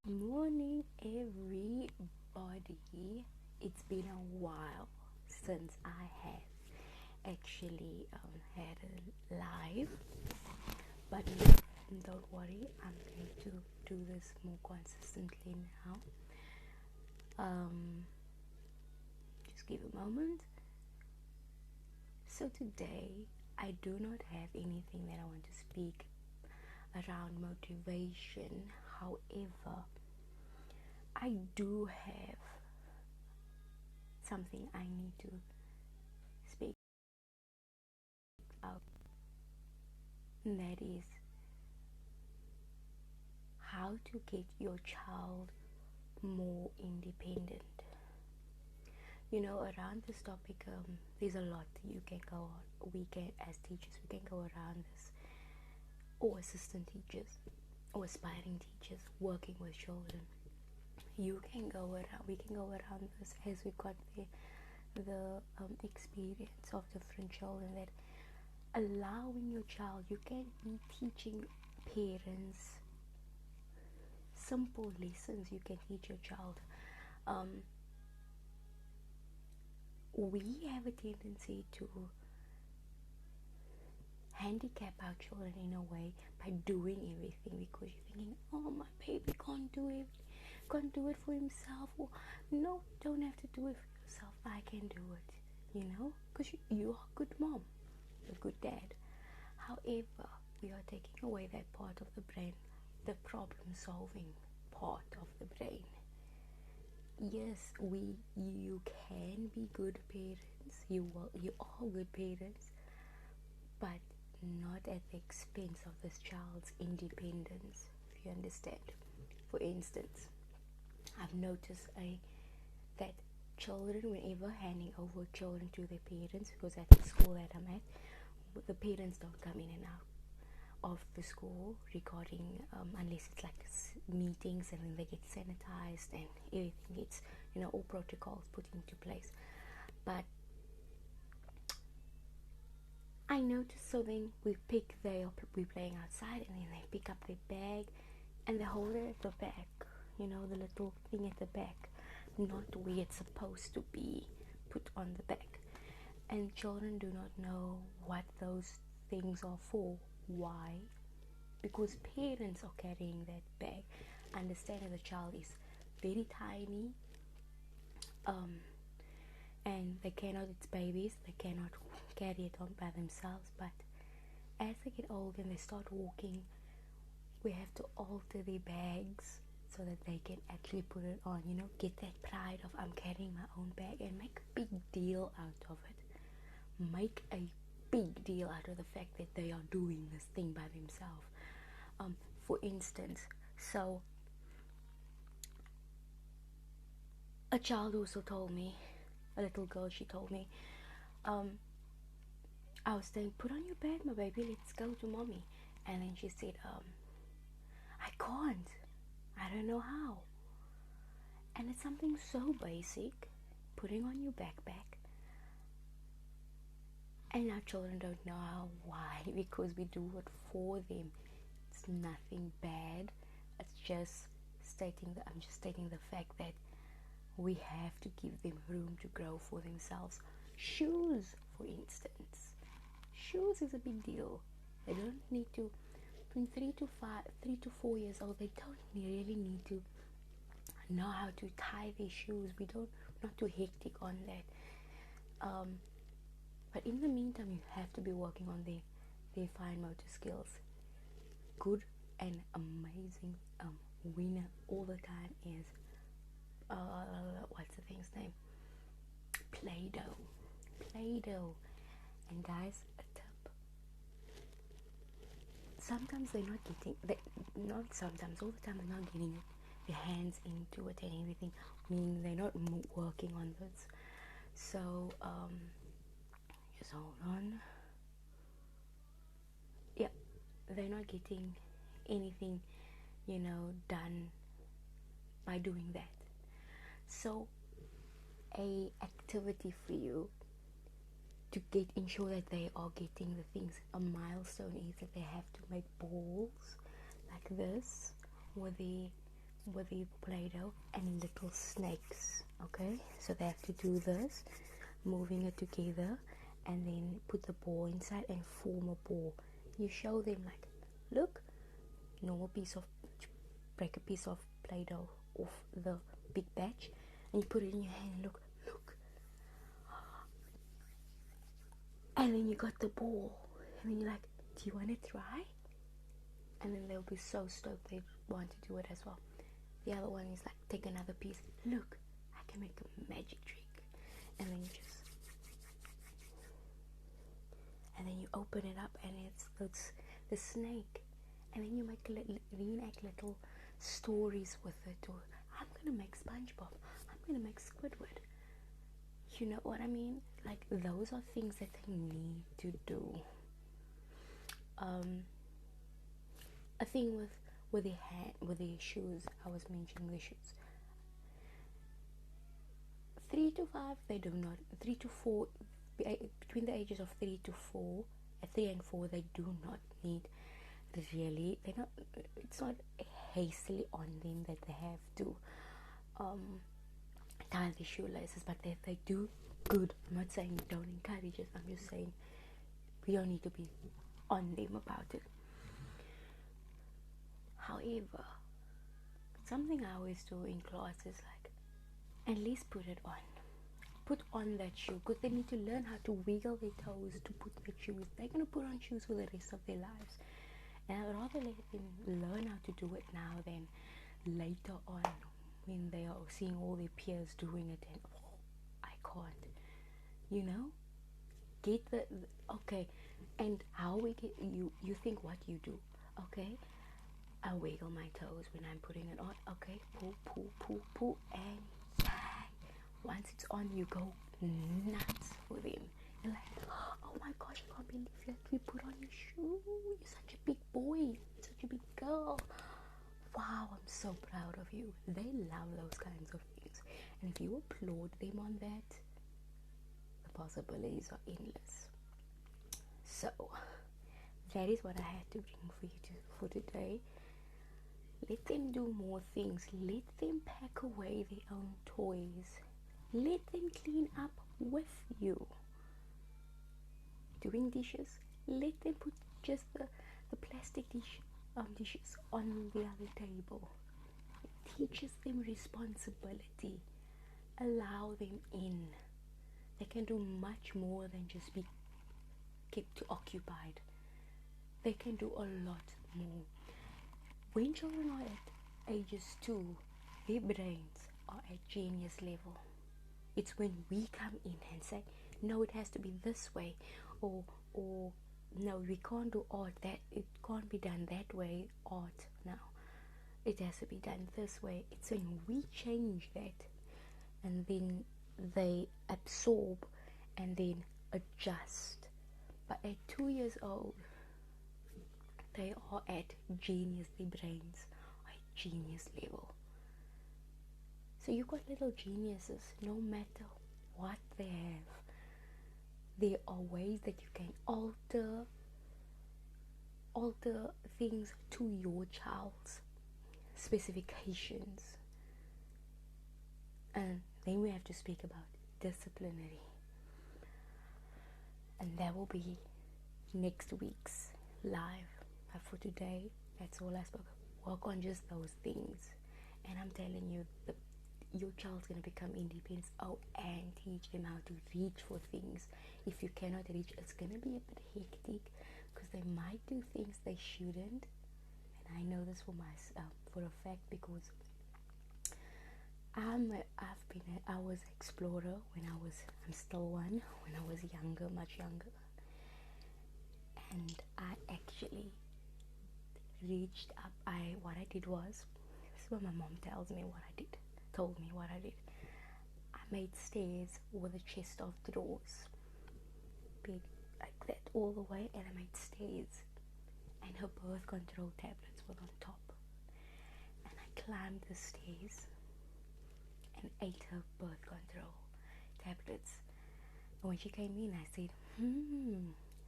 Morning, everybody. It's been a while since I have actually had a live, but don't worry, I'm going to do this more consistently now. Just give a moment. So today, I do not have anything that I want to speak around motivation. However, I do have something I need to speak about, and that is how to get your child more independent. Around this topic, there's a lot you can go on. We can, as teachers, we can go around this, or assistant teachers, or aspiring teachers working with children. We can go around this as we got the experience of different children, that allowing your child, you can be teaching parents simple lessons you can teach your child. We have a tendency to handicap our children in a way by doing everything, because you're thinking, oh, my baby can't do it for himself, or no, don't have to do it for yourself, I can do it, because you are a good mom, you're a good dad. However, we are taking away that part of the brain, the problem solving part of the brain. Yes, you can be good parents, you are good parents, but not at the expense of this child's independence, if you understand. For instance, I've noticed that children, whenever handing over children to their parents, because at the school that I'm at, the parents don't come in and out of the school regarding unless it's like meetings, and then they get sanitized and everything gets, all protocols put into place. But I noticed, so then we're playing outside, and then they pick up their bag and they hold it at the back, the little thing at the back, not where it's supposed to be put on the back. And children do not know what those things are for. Why? Because parents are carrying that bag. Understanding the child is very tiny, and it's babies, they cannot carry it on by themselves. But as they get older and they start walking, we have to alter their bags so that they can actually put it on, get that pride of, I'm carrying my own bag, and make a big deal out of it. Make a big deal out of the fact that they are doing this thing by themselves. For instance, so a child also told me, a little girl, she told me, I was saying, put on your bag, my baby, let's go to mommy. And then she said, I can't, I don't know how. And it's something so basic, putting on your backpack. And our children don't know how. Why? Because we do it for them. It's nothing bad. It's just I'm just stating the fact that we have to give them room to grow for themselves. Shoes, for instance. Shoes is a big deal. They don't need to, from 3 to 4 years old, they don't really need to know how to tie their shoes. Not too hectic on that. But in the meantime, you have to be working on their fine motor skills. Good and amazing winner all the time is what's the thing's name? Play-Doh. And guys, a tip. Sometimes they're not getting, not sometimes, all the time they're not getting their hands into it and everything, meaning they're not working on this. So just hold on. Yeah, they're not getting anything, done by doing that. So a activity for you to ensure that they are getting the things, a milestone is that they have to make balls like this, or with the Play-Doh and little snakes. Okay, so they have to do this, moving it together, and then put the ball inside and form a ball. You show them like, look, normal piece of, break a piece of Play-Doh off the big batch, and you put it in your hand. Look, and then you got the ball, and then you're like, do you want to try? And then they'll be so stoked they want to do it as well. The other one is like, take another piece. Look, I can make a magic trick. And then you open it up, and it's the snake. And then you reenact little stories with it. Or I'm gonna make SpongeBob. I'm gonna make Squidward. You know what I mean? Like, those are things that they need to do. A thing with the shoes. I was mentioning the shoes. 3 to 5, they do not. 3 to 4, between the ages of 3 to 4, at 3 and 4, they do not need. Really, it's not hastily on them that they have to tie the shoelaces, but they do good. I'm not saying don't encourage it. I'm just saying we don't need to be on them about it. However, something I always do in class is like, at least put on that shoe, because they need to learn how to wiggle their toes to put their shoes. They're going to put on shoes for the rest of their lives, and I'd rather let them learn how to do it now than later on when they are seeing all their peers doing it and I can't, get the okay. And how we get you think what you do. Okay, I wiggle my toes when I'm putting it on. Okay, pull, and bang. Once it's on, you go nuts with him. You're like, oh my gosh, I can't believe you actually put on your shoe. You're such a big boy, you're such a big girl. Wow, I'm so proud of you. They love those kinds of things. And if you applaud them on that, the possibilities are endless. So, that is what I had to bring for you for today. Let them do more things. Let them pack away their own toys. Let them clean up with you. Doing dishes, let them put just the plastic dishes on the other table. It teaches them responsibility. Allow them in. They can do much more than just be kept occupied. They can do a lot more. When children are at ages 2, their brains are at genius level. It's when we come in and say, no, it has to be this way, or no, we can't do art that, it can't be done that way, art now. It has to be done this way. It's when we change that, and then they absorb and then adjust. But at 2 years old, they are at genius. Their brains are at genius level. So you've got little geniuses, no matter what they have. There are ways that you can alter things to your child's specifications. And then we have to speak about disciplinary. And that will be next week's live. But for today, that's all I spoke of. Work on just those things. And I'm telling you, your child's going to become independent. And teach them how to reach for things. If you cannot reach, it's going to be a bit hectic, because they might do things they shouldn't. And I know this for myself, for a fact, because I was an explorer I'm still one, when I was younger, much younger. And I actually reached up. What I did was, this is what my mom told me what I did. I made stairs with a chest of drawers, big like that all the way, and I made stairs, and her birth control tablets were on top, and I climbed the stairs and ate her birth control tablets. And when she came in, I said,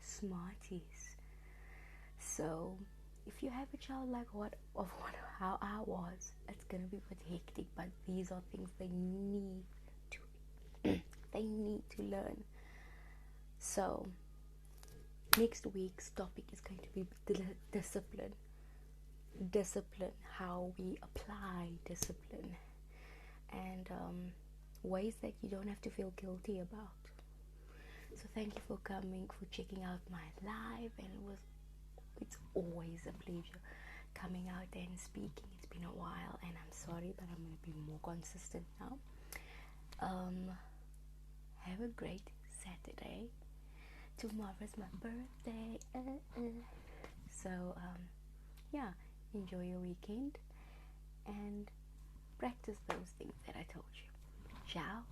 smarties. So if you have a child like how I was, it's gonna be a bit hectic, but these are things they need to they need to learn. So next week's topic is going to be discipline, how we apply discipline, and ways that you don't have to feel guilty about. So thank you for coming, for checking out my live, and it's always a pleasure coming out and speaking. It's been a while, and I'm sorry, but I'm going to be more consistent now. Have a great Saturday. Tomorrow's my birthday. So yeah, enjoy your weekend and practice those things that I told you. Ciao.